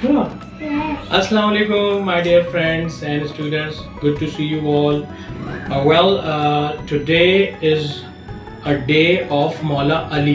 Sure. Yes. Assalamu alaikum, my dear friends and students. Good to see you all. Today is a day of Maula Ali.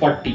40.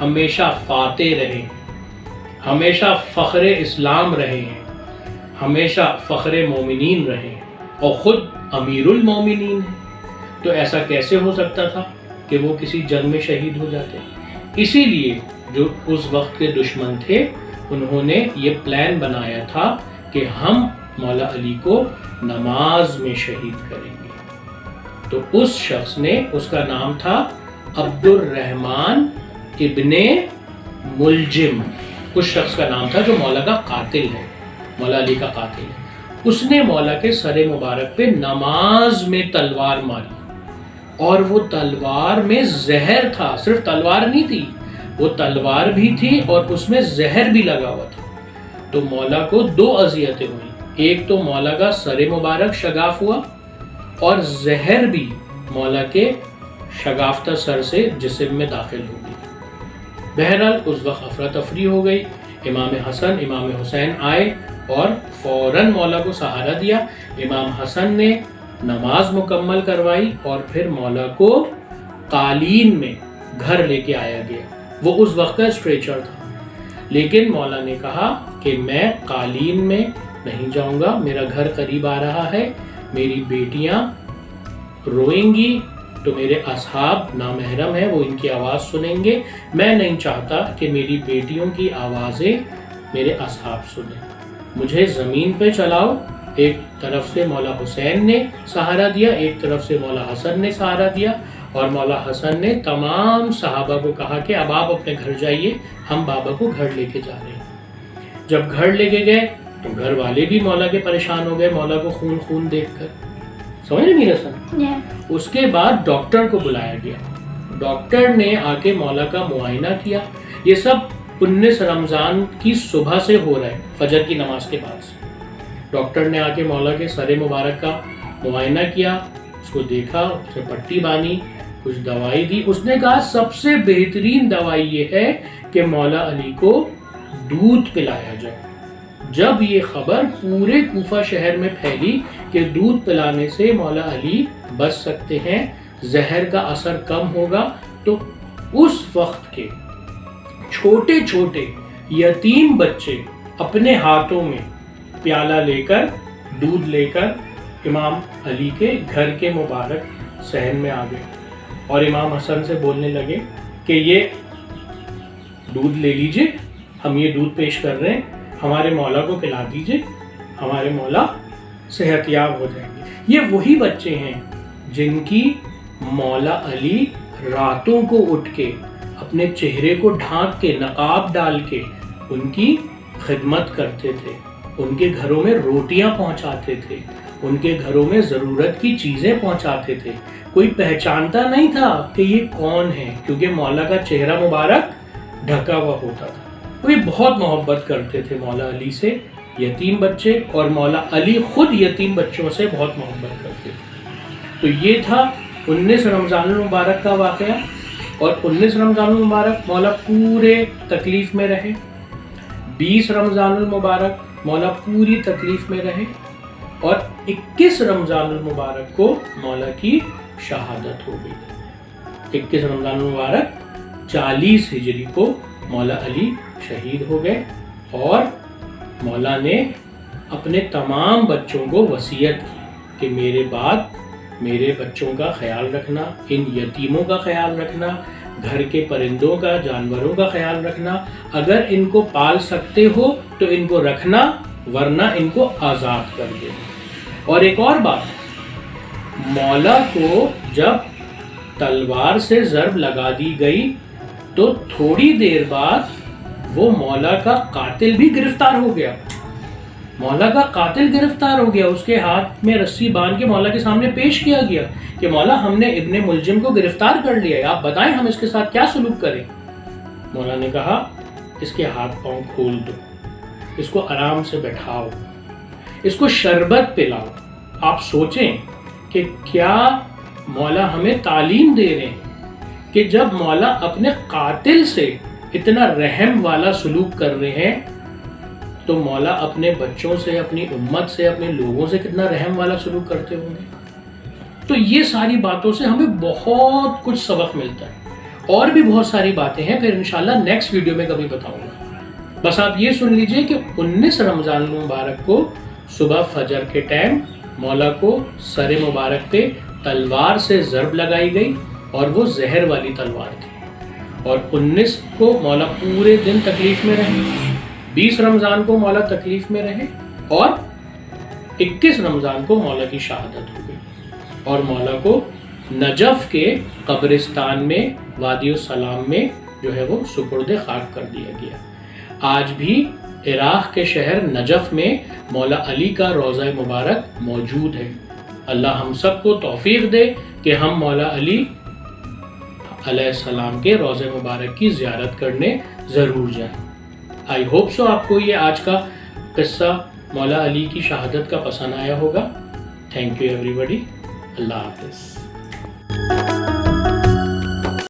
ہمیشہ فاتح رہے، ہمیشہ فخر اسلام رہے ہیں، ہمیشہ فخر مومنین رہے اور خود امیر المومنین ہیں، تو ایسا کیسے ہو سکتا تھا کہ وہ کسی جنگ میں شہید ہو جاتے؟ اسی لیے جو اس وقت کے دشمن تھے انہوں نے یہ پلان بنایا تھا کہ ہم مولا علی کو نماز میں شہید کریں گے۔ تو اس شخص نے، اس کا نام تھا عبد الرحمن ابن ملجم، اس شخص کا نام تھا جو مولا کا قاتل ہے، مولا علی کا قاتل ہے۔ اس نے مولا کے سر مبارک پہ نماز میں تلوار ماری، اور وہ تلوار میں زہر تھا، صرف تلوار نہیں تھی، وہ تلوار بھی تھی اور اس میں زہر بھی لگا ہوا تھا۔ تو مولا کو دو اذیتیں ہوئیں، ایک تو مولا کا سر مبارک شگاف ہوا اور زہر بھی مولا کے شگافتہ سر سے جسم میں داخل ہو گئی۔ بہرحال اس وقت افراتفری ہو گئی، امام حسن امام حسین آئے اور فوراً مولا کو سہارا دیا۔ امام حسن نے نماز مکمل کروائی اور پھر مولا کو قالین میں گھر لے کے آیا گیا۔ وہ اس وقت کا اسٹریچر تھا، لیکن مولا نے کہا کہ میں قالین میں نہیں جاؤں گا، میرا گھر قریب آ رہا ہے، میری بیٹیاں روئیں گی تو میرے اصحاب نامحرم ہیں، وہ ان کی آواز سنیں گے، میں نہیں چاہتا کہ میری بیٹیوں کی آوازیں میرے اصحاب سنیں، مجھے زمین پہ چلاؤ۔ ایک طرف سے مولا حسین نے سہارا دیا، ایک طرف سے مولا حسن نے سہارا دیا، اور مولا حسن نے تمام صحابہ کو کہا کہ اب آپ اپنے گھر جائیے، ہم بابا کو گھر لے کے جا رہے ہیں۔ جب گھر لے کے گئے تو گھر والے بھی مولا کے پریشان ہو گئے، مولا کو خون خون دیکھ کر، سمجھ رہے میرا سن؟ اس کے بعد ڈاکٹر کو بلایا گیا، ڈاکٹر نے آ کے مولا کا معائنہ کیا۔ یہ سب 19 رمضان کی صبح سے ہو رہا ہے، فجر کی نماز کے بعد سے۔ ڈاکٹر نے آ کے مولا کے سر مبارک کا معائنہ کیا، اس کو دیکھا، اسے پٹی باندھی، کچھ دوائی دی۔ اس نے کہا سب سے بہترین دوائی یہ ہے کہ مولا علی کو دودھ پلایا جائے۔ جب یہ خبر پورے کوفہ شہر میں پھیلی کہ دودھ پلانے سے مولا علی بچ سکتے ہیں، زہر کا اثر کم ہوگا، تو اس وقت کے چھوٹے چھوٹے یتیم بچے اپنے ہاتھوں میں پیالہ لے کر، دودھ لے کر امام علی کے گھر کے مبارک صحن میں آ گئے، اور امام حسن سے بولنے لگے کہ یہ دودھ لے لیجئے، ہم یہ دودھ پیش کر رہے ہیں، ہمارے مولا کو پلا دیجئے، ہمارے مولا صحت یاب ہو جائیں گے۔ یہ وہی بچے ہیں جن کی مولا علی راتوں کو اٹھ کے اپنے چہرے کو ڈھانک کے، نقاب ڈال کے ان کی خدمت کرتے تھے، ان کے گھروں میں روٹیاں پہنچاتے تھے، ان کے گھروں میں ضرورت کی چیزیں پہنچاتے تھے۔ کوئی پہچانتا نہیں تھا کہ یہ کون ہے، کیونکہ مولا کا چہرہ مبارک ڈھکا ہوا ہوتا تھا۔ وہ بہت محبت کرتے تھے مولا علی سے، یتیم بچے، اور مولا علی خود یتیم بچوں سے بہت محبت کرتے تھے۔ تو یہ تھا 19 رمضان المبارک کا واقعہ، اور 19 رمضان المبارک مولا پورے تکلیف میں رہے، 20 رمضان المبارک مولا پوری تکلیف میں رہے، اور 21 رمضان المبارک کو مولا کی شہادت ہو گئی۔ 21 رمضان المبارک 40 ہجری کو مولا علی شہید ہو گئے، اور مولا نے اپنے تمام بچوں کو وصیت کی کہ میرے بعد میرے بچوں کا خیال رکھنا، ان یتیموں کا خیال رکھنا، گھر کے پرندوں کا، جانوروں کا خیال رکھنا، اگر ان کو پال سکتے ہو تو ان کو رکھنا، ورنہ ان کو آزاد کر دینا۔ اور ایک اور بات، مولا کو جب تلوار سے ضرب لگا دی گئی تو تھوڑی دیر بعد وہ مولا کا قاتل بھی گرفتار ہو گیا۔ مولا کا قاتل گرفتار ہو گیا، اس کے ہاتھ میں رسی باندھ کے مولا کے سامنے پیش کیا گیا کہ مولا ہم نے ابن ملجم کو گرفتار کر لیا ہے، آپ بتائیں ہم اس کے ساتھ کیا سلوک کریں۔ مولا نے کہا اس کے ہاتھ پاؤں کھول دو، اس کو آرام سے بٹھاؤ، اس کو شربت پلاؤ۔ آپ سوچیں کہ کیا مولا ہمیں تعلیم دے رہے ہیں کہ جب مولا اپنے قاتل سے اتنا رحم والا سلوک کر رہے ہیں تو مولا اپنے بچوں سے، اپنی امت سے، اپنے لوگوں سے کتنا رحم والا سلوک کرتے ہوں گے۔ تو یہ ساری باتوں سے ہمیں بہت کچھ سبق ملتا ہے، اور بھی بہت ساری باتیں ہیں، پھر انشاءاللہ نیکسٹ ویڈیو میں کبھی بتاؤں گا۔ بس آپ یہ سن لیجئے کہ 19 رمضان المبارک کو صبح فجر کے ٹائم مولا کو سر مبارک پہ تلوار سے ضرب لگائی گئی اور وہ زہر والی تلوار تھی، اور 19 کو مولا پورے دن تکلیف میں رہے، 20 رمضان کو مولا تکلیف میں رہے، اور 21 رمضان کو مولا کی شہادت ہو گئی، اور مولا کو نجف کے قبرستان میں وادی السلام میں جو ہے وہ سپرد خاک کر دیا گیا۔ آج بھی عراق کے شہر نجف میں مولا علی کا روضہ مبارک موجود ہے۔ اللہ ہم سب کو توفیق دے کہ ہم مولا علی علیہ السلام کے روضہ مبارک کی زیارت کرنے ضرور جائیں۔ آئی ہوپ سو آپ کو یہ آج کا قصہ مولا علی کی شہادت کا پسند آیا ہوگا۔ تھینک یو ایوری بڈی، اللہ حافظ۔